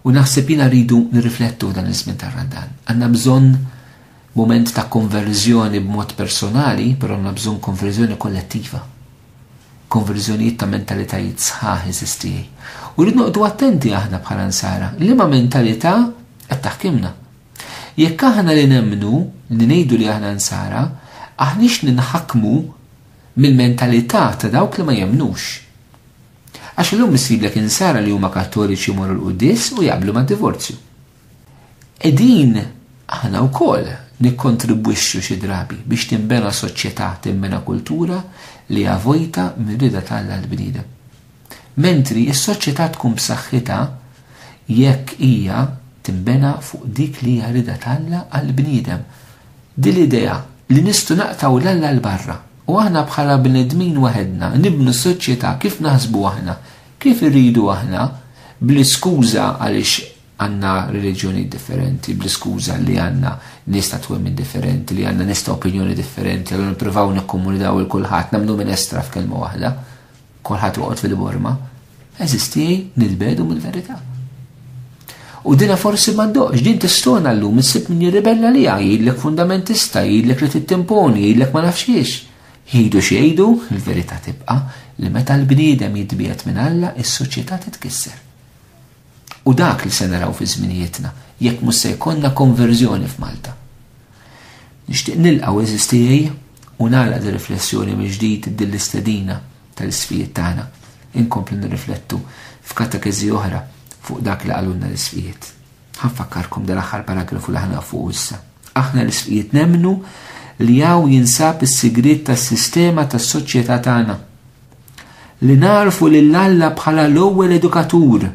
U naħseb jiena rridu nirriflettu dan iż-żmien tar-Ramadan. Għandna bżonn moment ta' konverżjoni b'mod personali, però għandna bżonn konverżjoni kollettiva. Konverżjonijiet ta' mentalitajiet sħaħ eżistijaj. U rridu noqgħdu attenti aħna bħala Ansara. Liema mentalità qed taħkimna. Jekk aħna li nemmnu li ngħidu li aħna Ansara, aħniex ninħakmu mill-mentalità ta' dawk li ma jemnux. Għax illum isiblek insara li huma kattoliċi jmorru l-qudies u jaqblu mad-divorzju. Qegħdin aħna wkoll nikkontribwixxu xi drabi biex tinbena soċjetà, tinbena kultura li avojta mir-rida tagħha l-bniedem. Mentri s-soċjetà tkun b'saħħitha jekk hija tinbena fuq dik li hija rida tagħha għall-bniedem. Din l-idea li nistgħu naqtaw l-alla l-barra u aħna bħala bnedmin waħedna nibnu soċjetà kif naħsbu aħna, kif irridu aħna, bl-iskuża għaliex għandna reliġjoni differenti, bl-iskuża li għandna nies ta' twemmin differenti, li għandna nies ta' opinjoni differenti, għallu nippruvaw nikkomunikaw il kulħadd nagħmlu minn estra f'kelma waħda, kulħadd joqgħod fil-borma, eżistij nilbedu mill-verità. U dina forsi m'għandux, din tistona llum issib min jirribella li jgħidlek fundamentista, jgħidlek li tittimponi, jgħidlek ma nafx xiex. Jgħidu xejdu, il-verità tibqa' li meta l-bniedem jitbiet minn Alla, is-soċjetà titkisser. U dak li se naraw fi żminijietna, jekk mhux se jkollna konverżjoni f'Malta. Nixtieq nilqgħu eżistijej u nagħlaq riflessjoni minn ġdid din l-istedina tal-isfijiet tagħna. Inkomplu nirriflettu f'katekeżi oħra fuq dak li qalulna l-isfijiet. Ħanfakkarkom dal-aħħar paragrafu li ħana fuq issa. Aħna l-isfijiet nemmnu li hawn jinsab is-sigriet tas-sistema tas-soċjetà tagħna. Li narfu lil Alla bħala l-ewwel edukatur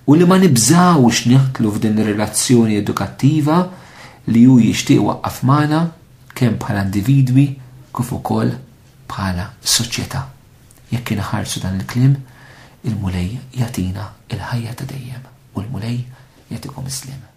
u li ma nibżawx nieħdlu f'din ir-relazzjoni edukattiva li hu jixtieq waqqaf magħna kemm bħala individwi kif ukoll bħala soċjetà. Jekk inħarsu dan il-kliem, il-Mulej jagħtina il-ħajja ta' dejjem u l-Mulej jagħtikom islim.